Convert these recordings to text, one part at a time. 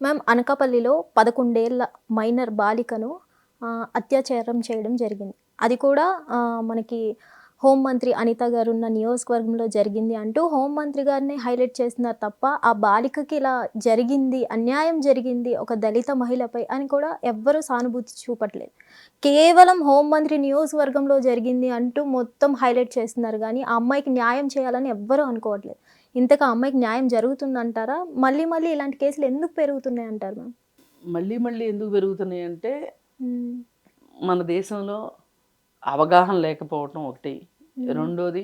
Ma'am అనకాపల్లిలో 11 ఏళ్ల minor బాలికను అత్యాచారం చేయడం జరిగింది. అది కూడా మనకి హోంమంత్రి అనిత గారున్న నియోజకవర్గంలో జరిగింది అంటూ హోంమంత్రి గారిని హైలైట్ చేస్తున్నారు తప్ప, ఆ బాలికకి ఇలా జరిగింది, అన్యాయం జరిగింది ఒక దళిత మహిళపై అని కూడా ఎవ్వరూ సానుభూతి చూపట్లేదు. కేవలం హోంమంత్రి నియోజకవర్గంలో జరిగింది అంటూ మొత్తం హైలైట్ చేస్తున్నారు కానీ, ఆ అమ్మాయికి న్యాయం చేయాలని ఎవ్వరూ అనుకోవట్లేదు. ఇంతకు ఆ అమ్మాయికి న్యాయం జరుగుతుందంటారా? మళ్ళీ మళ్ళీ ఇలాంటి కేసులు ఎందుకు పెరుగుతున్నాయి అంటారు మ్యామ్? మళ్ళీ మళ్ళీ ఎందుకు పెరుగుతున్నాయి అంటే మన దేశంలో అవగాహన లేకపోవటం ఒకటి, రెండోది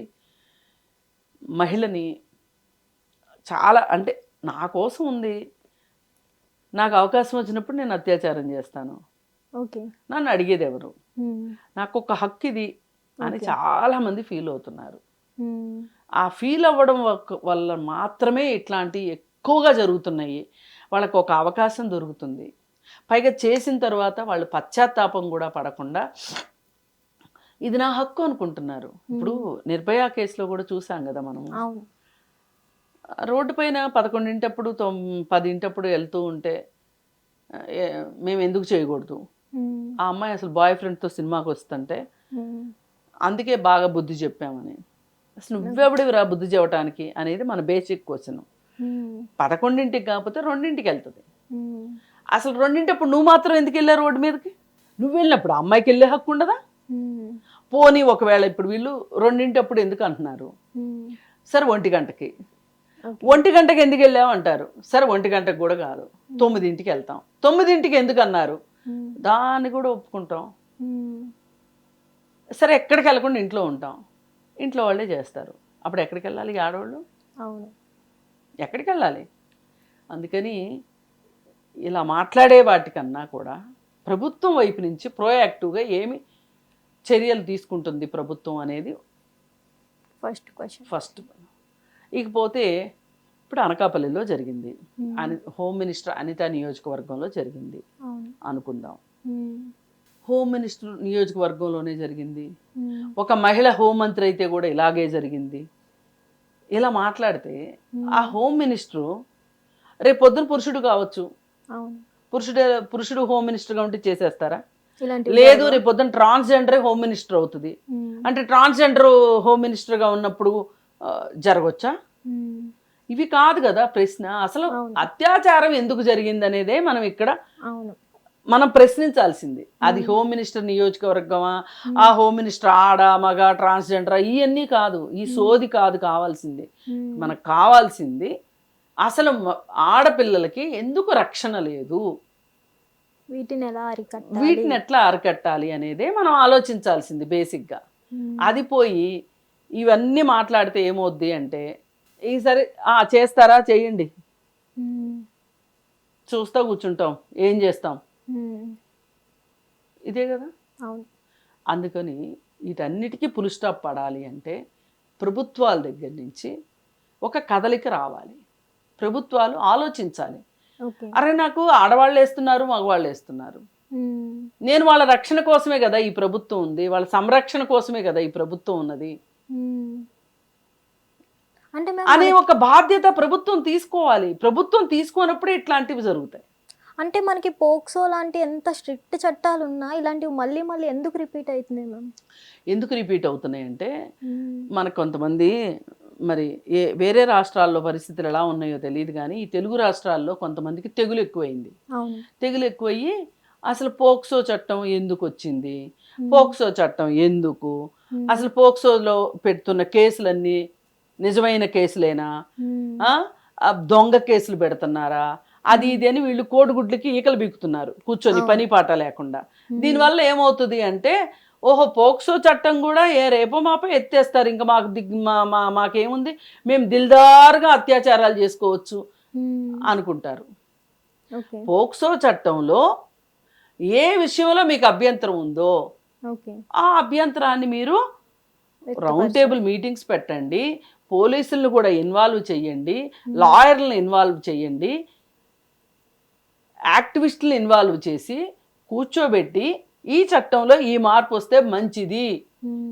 మహిళని చాలా అంటే నా కోసం ఉంది, నాకు అవకాశం వచ్చినప్పుడు నేను అత్యాచారం చేస్తాను, ఓకే, నన్ను అడిగేది ఎవరు, నాకు ఒక హక్కు ఇది అని చాలామంది ఫీల్ అవుతున్నారు. ఆ ఫీల్ అవ్వడం వల్ల మాత్రమే ఇట్లాంటివి ఎక్కువగా జరుగుతున్నాయి. వాళ్ళకు ఒక అవకాశం దొరుకుతుంది, పైగా చేసిన తర్వాత వాళ్ళు పశ్చాత్తాపం కూడా పడకుండా ఇది నా హక్కు అనుకుంటున్నారు. ఇప్పుడు నిర్భయ కేసులో కూడా చూసాం కదా మనం, రోడ్డు పైన 11 10 వెళ్తూ ఉంటే మేము ఎందుకు చేయకూడదు, ఆ అమ్మాయి అసలు బాయ్ ఫ్రెండ్తో సినిమాకి వస్తుంటే అందుకే బాగా బుద్ధి చెప్పామని. అసలు నువ్వెవడివి రా బుద్ధి చెప్పడానికి అనేది మన బేసిక్ క్వశ్చన్. 11 కాకపోతే 2 వెళ్తుంది. అసలు 2 నువ్వు మాత్రం ఎందుకు వెళ్ళావు రోడ్డు మీదకి? నువ్వు వెళ్ళినప్పుడు అమ్మాయికి వెళ్ళే హక్కు ఉండదా? పోనీ ఒకవేళ ఇప్పుడు వీళ్ళు 2 ఎందుకు అంటున్నారు, సరే 1 గంటకి ఎందుకు వెళ్ళావు అంటారు, సరే 1 గంటకు కూడా కాదు 9 వెళ్తాం. 9 ఎందుకు అన్నారు, దాన్ని కూడా ఒప్పుకుంటాం. సరే ఎక్కడికి వెళ్ళకుండా ఇంట్లో ఉంటాం, ఇంట్లో వాళ్ళే చేస్తారు, అప్పుడు ఎక్కడికి వెళ్ళాలి ఆడవాళ్ళు? అవును, ఎక్కడికి వెళ్ళాలి? అందుకని ఇలా మాట్లాడే వాటికన్నా కూడా ప్రభుత్వం వైపు నుంచి ప్రోయాక్టివ్గా ఏమి చర్యలు తీసుకుంటుంది ప్రభుత్వం అనేది ఫస్ట్. ఇకపోతే ఇప్పుడు అనకాపల్లిలో జరిగింది, హోమ్ మినిస్టర్ అనిత నియోజకవర్గంలో జరిగింది అనుకుందాం. హోమ్ మినిస్టర్ నియోజకవర్గంలోనే జరిగింది, ఒక మహిళ హోంమంత్రి అయితే కూడా ఇలాగే జరిగింది. ఇలా మాట్లాడితే ఆ హోమ్ మినిస్టరు రేపు పొద్దున పురుషుడు కావచ్చు, పురుషుడు హోమ్ మినిస్టర్గా ఉంటే చేసేస్తారా? లేదు, రేపు పొద్దున ట్రాన్స్జెండరే హోమ్ మినిస్టర్ అవుతుంది అంటే ట్రాన్స్జెండర్ హోమ్ మినిస్టర్గా ఉన్నప్పుడు జరగవచ్చా? ఇవి కాదు కదా ప్రశ్న. అసలు అత్యాచారం ఎందుకు జరిగింది అనేదే మనం ఇక్కడ మనం ప్రశ్నించాల్సింది. అది హోమ్ మినిస్టర్ నియోజకవర్గమా, ఆ హోమ్ మినిస్టర్ ఆడ మగ ట్రాన్స్జెండర్, ఇవన్నీ కాదు, ఈ సోది కాదు కావాల్సింది. మనకు కావాల్సింది అసలు ఆడపిల్లలకి ఎందుకు రక్షణ లేదు, వీటిని ఎట్లా అరికట్టాలి అనేదే మనం ఆలోచించాల్సింది బేసిక్గా. అది పోయి ఇవన్నీ మాట్లాడితే ఏమవుద్ది అంటే, ఈసారి చేస్తారా చేయండి, చూస్తా కూర్చుంటాం, ఏం చేస్తాం, ఇదే కదా. అందుకని వీటన్నిటికీ ఫుల్ స్టాప్ పడాలి అంటే ప్రభుత్వాల దగ్గర నుంచి ఒక కదలిక రావాలి, ప్రభుత్వాలు ఆలోచించాలి. అరే నాకు ఆడవాళ్ళు వేస్తున్నారు, మగవాళ్ళు వేస్తున్నారు, నేను వాళ్ళ రక్షణ కోసమే కదా ఈ ప్రభుత్వం ఉంది, వాళ్ళ సంరక్షణ కోసమే కదా ఈ ప్రభుత్వం ఉన్నది అనే ఒక బాధ్యత ప్రభుత్వం తీసుకోవాలి. ప్రభుత్వం తీసుకోనప్పుడే ఇట్లాంటివి జరుగుతాయి. అంటే మనకి పోక్సో లాంటి ఎంత స్ట్రిక్ట్ చట్టాలు ఉన్నా ఇలాంటివి మళ్ళీ మళ్ళీ ఎందుకు రిపీట్ అవుతున్నాయి మ్యామ్? ఎందుకు రిపీట్ అవుతున్నాయి అంటే మనకు కొంతమంది మరి వేరే రాష్ట్రాల్లో పరిస్థితులు ఎలా ఉన్నాయో తెలియదు కానీ ఈ తెలుగు రాష్ట్రాల్లో కొంతమందికి తెగులు ఎక్కువైంది. తెగులు ఎక్కువయ్యి అసలు పోక్సో చట్టం ఎందుకు వచ్చింది, పోక్సో చట్టం ఎందుకు, అసలు పోక్సోలో పెడుతున్న కేసులన్నీ నిజమైన కేసులేనా, దొంగ కేసులు పెడుతున్నారా, అది ఇది అని వీళ్ళు కోడిగుడ్లకి ఈకలు బీకుతున్నారు కూర్చొని పని పాట లేకుండా. దీనివల్ల ఏమవుతుంది అంటే, ఓహో పోక్సో చట్టం కూడా రేపో మాపో ఎత్తేస్తారు, ఇంకా మాకేముంది, మేము దిల్దారుగా అత్యాచారాలు చేసుకోవచ్చు అనుకుంటారు. పోక్సో చట్టంలో ఏ విషయంలో మీకు అభ్యంతరం ఉందో ఆ అభ్యంతరాన్ని మీరు రౌండ్ టేబుల్ మీటింగ్స్ పెట్టండి, పోలీసులను కూడా ఇన్వాల్వ్ చేయండి, లాయర్లను ఇన్వాల్వ్ చేయండి, యాక్టివిస్టులను ఇన్వాల్వ్ చేసి కూర్చోబెట్టి ఈ చట్టంలో ఈ మార్పు వస్తే మంచిది,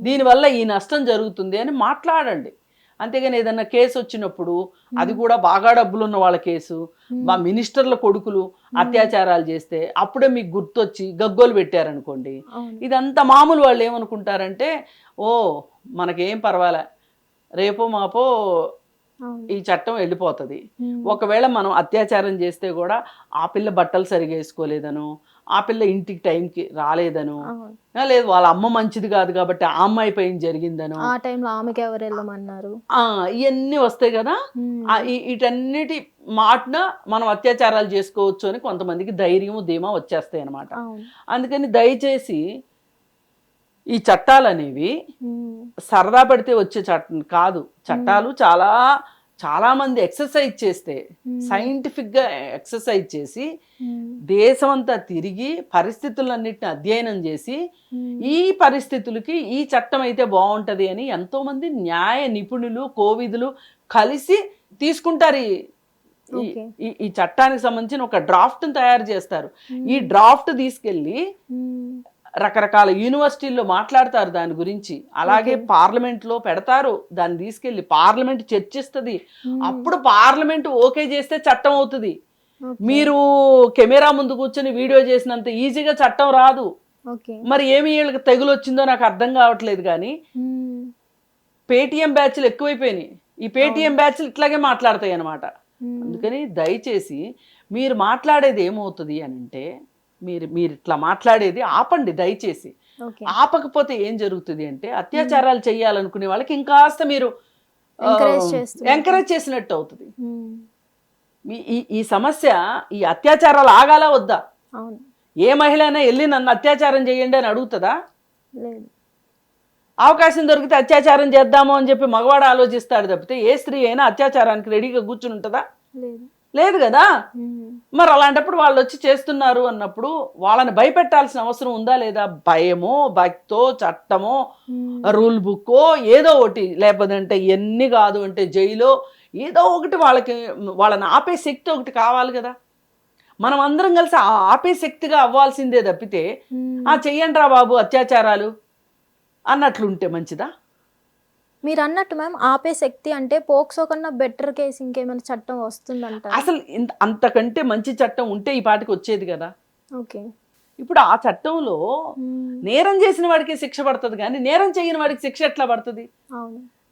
దీనివల్ల ఈ నష్టం జరుగుతుంది అని మాట్లాడండి. అంతేగాని ఏదన్నా కేసు వచ్చినప్పుడు అది కూడా బాగా డబ్బులు ఉన్న వాళ్ళ కేసు, మా మినిస్టర్ల కొడుకులు అత్యాచారాలు చేస్తే అప్పుడే మీకు గుర్తొచ్చి గగ్గోలు పెట్టారనుకోండి, ఇదంతా మామూలు. వాళ్ళు ఏమనుకుంటారంటే ఓ మనకేం పర్వాలే, రేపో మాపో ఈ చట్టం వెళ్ళిపోతుంది. ఒకవేళ మనం అత్యాచారం చేస్తే కూడా ఆ పిల్ల బట్టలు సరిగా వేసుకోలేదను, ఆ పిల్ల ఇంటికి టైంకి రాలేదను, లేదు వాళ్ళ అమ్మ మంచిది కాదు కాబట్టి ఆ అమ్మాయి పైన జరిగిందను, ఆ టైంలో ఆమెకి ఎవరు వెళ్ళమన్నారు, ఇవన్నీ వస్తాయి కదా. వీటన్నిటి మాటన మనం అత్యాచారాలు చేసుకోవచ్చు అని కొంతమందికి ధైర్యము ధీమా వచ్చేస్తాయి అన్నమాట. అందుకని దయచేసి ఈ చట్టాలు అనేవి సరదా పడితే వచ్చే చట్టం కాదు. చట్టాలు చాలా చాలా మంది ఎక్సర్సైజ్ చేస్తే, సైంటిఫిక్గా ఎక్సర్సైజ్ చేసి దేశమంతా తిరిగి పరిస్థితులన్నిటిని అధ్యయనం చేసి ఈ పరిస్థితులకి ఈ చట్టం అయితే బాగుంటది అని ఎంతోమంది న్యాయ నిపుణులు కోవిదులు కలిసి తీసుకుంటారు. ఈ చట్టానికి సంబంధించిన ఒక డ్రాఫ్ట్ని తయారు చేస్తారు. ఈ డ్రాఫ్ట్ తీసుకెళ్ళి రకరకాల యూనివర్సిటీల్లో మాట్లాడతారు దాని గురించి, అలాగే పార్లమెంట్లో పెడతారు. దాన్ని తీసుకెళ్ళి పార్లమెంట్ చర్చిస్తుంది. అప్పుడు పార్లమెంట్ ఓకే చేస్తే చట్టం అవుతుంది. మీరు కెమెరా ముందు కూర్చొని వీడియో చేసినంత ఈజీగా చట్టం రాదు. మరి ఏమి వీళ్ళకి తెగులు వచ్చిందో నాకు అర్థం కావట్లేదు. కానీ పేటీఎం బ్యాచ్లు ఎక్కువైపోయినాయి. ఈ పేటీఎం బ్యాచ్లు ఇట్లాగే మాట్లాడతాయి అన్నమాట. అందుకని దయచేసి మీరు మాట్లాడేది ఏమవుతుంది అని అంటే, మీరు ఇట్లా మాట్లాడేది ఆపండి దయచేసి. ఆపకపోతే ఏం జరుగుతుంది అంటే, అత్యాచారాలు చేయాలనుకునే వాళ్ళకి ఇంకాస్త మీరు ఎంకరేజ్ చేసినట్టు అవుతుంది. ఈ సమస్య, ఈ అత్యాచారాలు ఆగాలా వద్దా? ఏ మహిళ అయినా వెళ్ళి నన్ను అత్యాచారం చేయండి అని అడుగుతుందా? అవకాశం దొరికితే అత్యాచారం చేద్దాము అని చెప్పి మగవాడు ఆలోచిస్తాడు తప్పితే ఏ స్త్రీ అయినా అత్యాచారానికి రెడీగా కూర్చుని ఉంటుందా? లేదు కదా. మరి అలాంటప్పుడు వాళ్ళు వచ్చి చేస్తున్నారు అన్నప్పుడు వాళ్ళని భయపెట్టాల్సిన అవసరం ఉందా లేదా? భయమో భక్తో చట్టమో రూల్ బుక్కో ఏదో ఒకటి, లేకపోతే ఎన్ని కాదు అంటే జైలో ఏదో ఒకటి వాళ్ళని ఆపే శక్తి ఒకటి కావాలి కదా. మనం అందరం కలిసి ఆపే శక్తిగా అవ్వాల్సిందే తప్పితే చెయ్యండి రా బాబు అత్యాచారాలు అన్నట్లుంటే మంచిదా? మీరు అన్నట్టు మ్యామ్, ఆపే శక్తి అంటే పోక్సో కన్నా బెటర్ కేసు ఇంకేమైనా చట్టం వస్తుందంట? అసలు అంతకంటే మంచి చట్టం ఉంటే ఈ పాటికి వచ్చేది కదా. ఓకే, ఇప్పుడు ఆ చట్టంలో నేరం చేసిన వాడికి శిక్ష పడుతుంది కానీ నేరం చేయని వాడికి శిక్ష ఎట్లా పడుతుంది?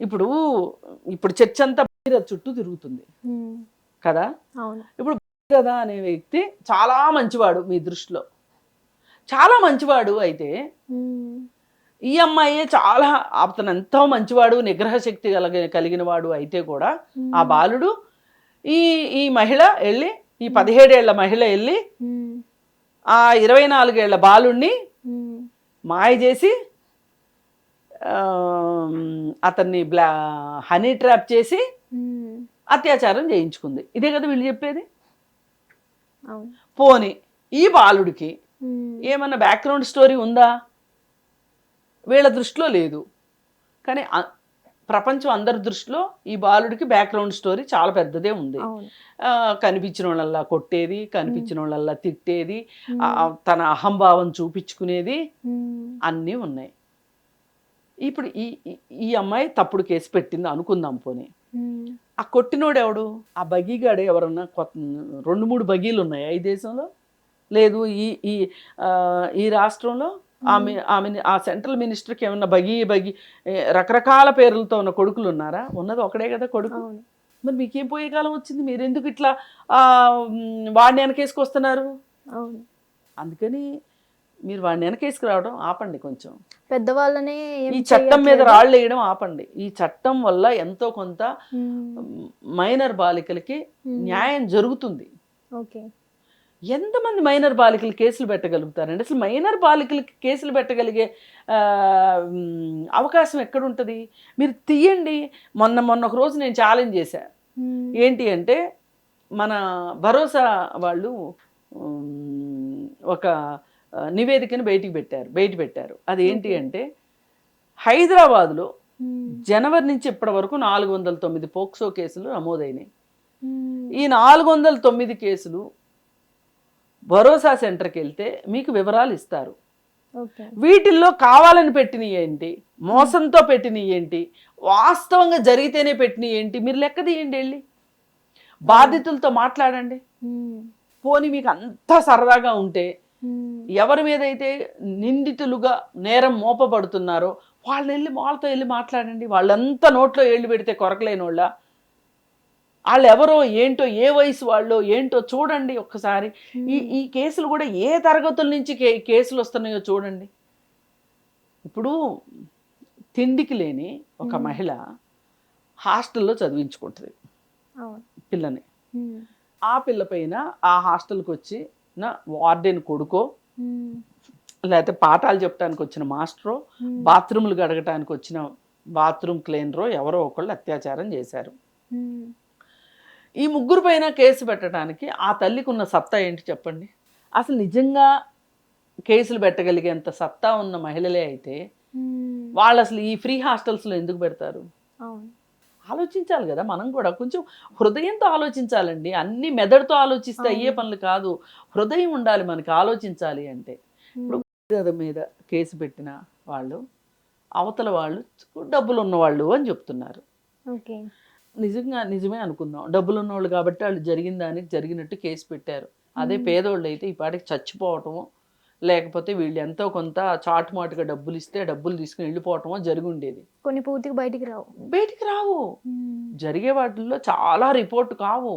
ఇప్పుడు చర్చ అంతా చుట్టూ తిరుగుతుంది కదా. ఇప్పుడు భగీరథ అనే వ్యక్తి చాలా మంచివాడు, మీ దృష్టిలో చాలా మంచివాడు అయితే, ఈ అమ్మాయి చాలా అతను ఎంతో మంచివాడు నిగ్రహ శక్తి కలిగిన వాడు అయితే కూడా ఆ బాలుడు ఈ మహిళ వెళ్ళి, ఈ 17 ఏళ్ల మహిళ వెళ్ళి ఆ 24 ఏళ్ల బాలుడిని మాయ చేసి అతన్ని హనీ ట్రాప్ చేసి అత్యాచారం చేయించుకుంది. ఇదే కదా వీళ్ళు చెప్పేది. పోనీ ఈ బాలుడికి ఏమన్నా బ్యాక్గ్రౌండ్ స్టోరీ ఉందా? వీళ్ళ దృష్టిలో లేదు. కానీ ప్రపంచం అందరి దృష్టిలో ఈ బాలుడికి బ్యాక్గ్రౌండ్ స్టోరీ చాలా పెద్దదే ఉంది. కనిపించిన వాళ్ళల్లా కొట్టేది, కనిపించిన వాళ్ళల్లా తిట్టేది, తన అహంభావం చూపించుకునేది అన్నీ ఉన్నాయి. ఇప్పుడు ఈ అమ్మాయి తప్పుడు కేసు పెట్టింది అనుకుందాం. పోనీ ఆ కొట్టినోడు ఎవడు? ఆ బగీగాడు ఎవరన్నా 2-3 బగీలు ఉన్నాయి ఈ దేశంలో? లేదు ఈ రాష్ట్రంలో ఆ సెంట్రల్ మినిస్టర్కి ఏమన్నా బగి రకరకాల పేర్లతో ఉన్న కొడుకులు ఉన్నారా? ఉన్నది ఒకడే కదా కొడుకు. మరి మీకేం పోయే కాలం వచ్చింది? మీరు ఎందుకు ఇట్లా వాడిని వెనకేసుకొస్తున్నారు? అందుకని మీరు వాడిని వెనకేసుకు రావడం ఆపండి. కొంచెం పెద్దవాళ్ళనే ఈ చట్టం మీద రాళ్ళు వేయడం ఆపండి. ఈ చట్టం వల్ల ఎంతో కొంత మైనర్ బాలికలకి న్యాయం జరుగుతుంది. ఎంతమంది మైనర్ బాలికలు కేసులు పెట్టగలుగుతారండి? అసలు మైనర్ బాలికలకి కేసులు పెట్టగలిగే అవకాశం ఎక్కడుంటుంది? మీరు తీయండి. మొన్న ఒక రోజు నేను ఛాలెంజ్ చేశా. ఏంటి అంటే, మన భరోసా వాళ్ళు ఒక నివేదికను బయట పెట్టారు. అది ఏంటి అంటే, హైదరాబాద్లో జనవరి నుంచి ఇప్పటి వరకు 409 పోక్సో కేసులు నమోదైనాయి. ఈ 409 కేసులు భరోసా సెంటర్కి వెళ్తే మీకు వివరాలు ఇస్తారు. ఓకే. వీటిల్లో కావాలని పెట్టినవి ఏంటి, మోసంతో పెట్టినవి ఏంటి, వాస్తవంగా జరిగితేనే పెట్టినవి ఏంటి, మీరు లెక్క తీయండి. వెళ్ళి బాధితులతో మాట్లాడండి. పోనీ మీకు అంతా సరదాగా ఉంటే ఎవరి మీద అయితే నిందితులుగా నేరం మోపబడుతున్నారో వాళ్ళతో వెళ్ళి మాట్లాడండి. వాళ్ళంతా నోట్లో ఏళ్ళు పెడితే కొరకలేని వాళ్ళ, వాళ్ళు ఎవరో ఏంటో, ఏ వయసు వాళ్ళో ఏంటో చూడండి ఒక్కసారి. ఈ కేసులు కూడా ఏ తరగతుల నుంచి కేసులు వస్తున్నాయో చూడండి. ఇప్పుడు తిండికి లేని ఒక మహిళ హాస్టల్లో చదివించుకుంటుంది పిల్లని. ఆ పిల్ల పైన ఆ హాస్టల్కి వచ్చి నా వార్డెన్ కొడుకో, లేకపోతే పాఠాలు చెప్పడానికి వచ్చిన మాస్టరో, బాత్రూములు గడగటానికి వచ్చిన బాత్రూమ్ క్లీనరో ఎవరో ఒకళ్ళు అత్యాచారం చేశారు. ఈ ముగ్గురు పైన కేసు పెట్టడానికి ఆ తల్లికి ఉన్న సత్తా ఏంటి చెప్పండి? అసలు నిజంగా కేసులు పెట్టగలిగేంత సత్తా ఉన్న మహిళలే అయితే వాళ్ళు అసలు ఈ ఫ్రీ హాస్టల్స్లో ఎందుకు పెడతారు? ఆలోచించాలి కదా. మనం కూడా కొంచెం హృదయంతో ఆలోచించాలండి. అన్ని మెదడుతో ఆలోచిస్తే అయ్యే పనులు కాదు. హృదయం ఉండాలి మనకి ఆలోచించాలి అంటే. ఇప్పుడు మీద కేసు పెట్టిన వాళ్ళు అవతల వాళ్ళు డబ్బులు ఉన్నవాళ్ళు అని చెప్తున్నారు. నిజమే అనుకుందాం, డబ్బులు ఉన్నవాళ్ళు కాబట్టి వాళ్ళు జరిగిన దానికి జరిగినట్టు కేసు పెట్టారు. అదే పేదోళ్ళు అయితే ఈ పాటికి చచ్చిపోవటమో, లేకపోతే వీళ్ళు ఎంతో కొంత చాటుమాటుగా డబ్బులు ఇస్తే డబ్బులు తీసుకుని వెళ్ళిపోవటమో జరిగి ఉండేది. కొన్ని పూర్తిగా బయటికి రావు. జరిగే వాటిల్లో చాలా రిపోర్ట్ కావు.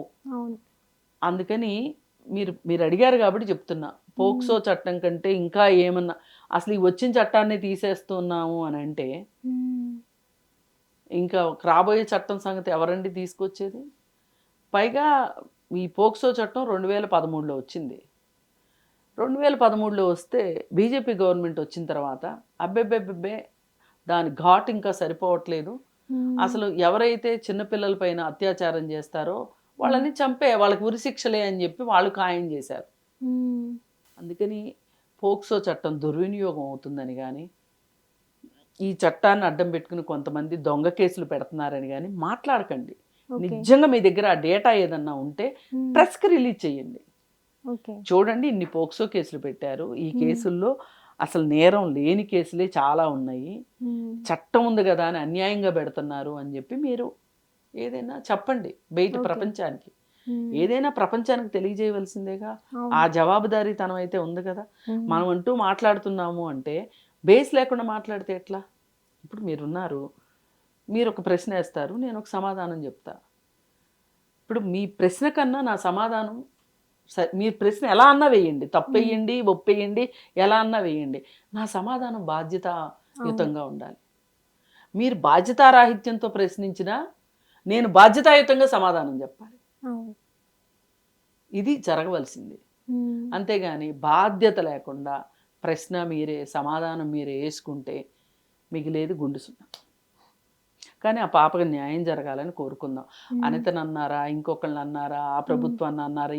అందుకని మీరు అడిగారు కాబట్టి చెప్తున్నా. పోక్సో చట్టం కంటే ఇంకా ఏమన్నా, అసలు ఈ వచ్చిన చట్టాన్ని తీసేస్తున్నాము అని అంటే ఇంకా రాబోయే చట్టం సంగతి ఎవరండి తీసుకొచ్చేది? పైగా ఈ పోక్సో చట్టం 2013లో వచ్చింది. 2013లో వస్తే బీజేపీ గవర్నమెంట్ వచ్చిన తర్వాత అబ్బెబ్బెబ్బెబ్బే దాని ఘాట్ ఇంకా సరిపోవట్లేదు. అసలు ఎవరైతే చిన్నపిల్లల పైన అత్యాచారం చేస్తారో వాళ్ళని చంపే, వాళ్ళకి ఉరిశిక్షలే అని చెప్పి వాళ్ళు ఖాయం చేశారు. అందుకని పోక్సో చట్టం దుర్వినియోగం అవుతుందని కానీ, ఈ చట్టాన్ని అడ్డం పెట్టుకుని కొంతమంది దొంగ కేసులు పెడుతున్నారని కానీ మాట్లాడకండి. నిజంగా మీ దగ్గర ఆ డేటా ఏదన్నా ఉంటే ప్రెస్కి రిలీజ్ చేయండి. చూడండి, ఇన్ని పోక్సో కేసులు పెట్టారు, ఈ కేసుల్లో అసలు నేరం లేని కేసులే చాలా ఉన్నాయి, చట్టం ఉంది కదా అని అన్యాయంగా పెడుతున్నారు అని చెప్పి మీరు ఏదైనా చెప్పండి బయట ప్రపంచానికి. ఏదైనా ప్రపంచానికి తెలియజేయవలసిందేగా. ఆ జవాబుదారీతనం అయితే ఉంది కదా. మనం అంటూ మాట్లాడుతున్నాము అంటే బేస్ లేకుండా మాట్లాడితే ఎట్లా? ఇప్పుడు మీరున్నారు, మీరు ఒక ప్రశ్న వేస్తారు, నేను ఒక సమాధానం చెప్తా. ఇప్పుడు మీ ప్రశ్న కన్నా నా సమాధానం, మీరు ప్రశ్న ఎలా అన్నా వేయండి, తప్పేయండి ఒప్పేయండి, ఎలా అన్నా వేయండి, నా సమాధానం బాధ్యతాయుతంగా ఉండాలి. మీరు బాధ్యతారాహిత్యంతో ప్రశ్నించినా నేను బాధ్యతాయుతంగా సమాధానం చెప్పాలి. ఇది జరగవలసింది. అంతేగాని బాధ్యత లేకుండా ప్రశ్న మీరే సమాధానం మీరే వేసుకుంటే మిగిలేది గుండు సున్నా. కానీ ఆ పాపకి న్యాయం జరగాలని కోరుకుందాం. అనితను అన్నారా, ఇంకొకళ్ళని అన్నారా, ఆ ప్రభుత్వాన్ని అన్నారా,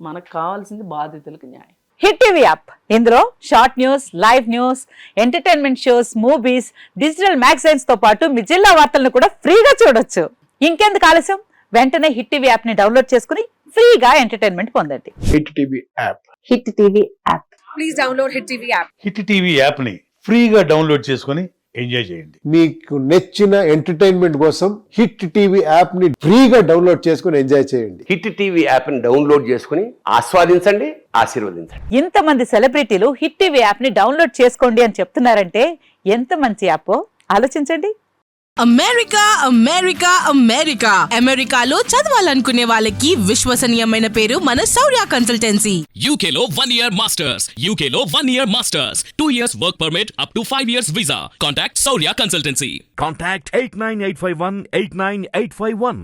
మనకు కావాల్సింది బాధితులకు న్యాయం. హిట్ టీవీ యాప్, ఇందులో short news, live news, entertainment shows, movies, digital magazines తో పాటు మీ జిల్లా వార్తలను కూడా ఫ్రీగా చూడొచ్చు. ఇంకెందుకు ఆలస్యం, వెంటనే హిట్ టీవీ యాప్ ని డౌన్లోడ్ చేసుకుని ఫ్రీగా ఎంటర్టైన్మెంట్ పొందండి. Hit TV app. Hit TV app. Please download hit TV app. Hit TV app ని ఫ్రీగా డౌన్లోడ్ చేసుకుని ఎంజాయ్ చేయండి. మీకు నచ్చిన ఎంటర్టైన్మెంట్ కోసం హిట్ టీవీ యాప్ ని ఫ్రీగా డౌన్లోడ్ చేసుకుని ఎంజాయ్ చేయండి. హిట్ టీవీ యాప్ ని డౌన్లోడ్ చేసుకుని ఆస్వాదించండి, ఆశీర్వదించండి. ఇంతమంది సెలబ్రిటీలు హిట్ టీవీ యాప్ ని డౌన్లోడ్ చేసుకోండి అని చెప్తున్నారంటే ఎంత మంచి యాప్ ఆలోచించండి. అమెరికా అమెరికా అమెరికా అమెరికాలో చదవాలనుకునే వాళ్ళకి విశ్వసనీయమైన పేరు మన శౌర్య కన్సల్టెన్సీ. UK లో 1 year masters, UK లో 1 year masters, 2 years work permit up to 5 years visa. Contact Saurya Consultancy. Contact 89851 89851.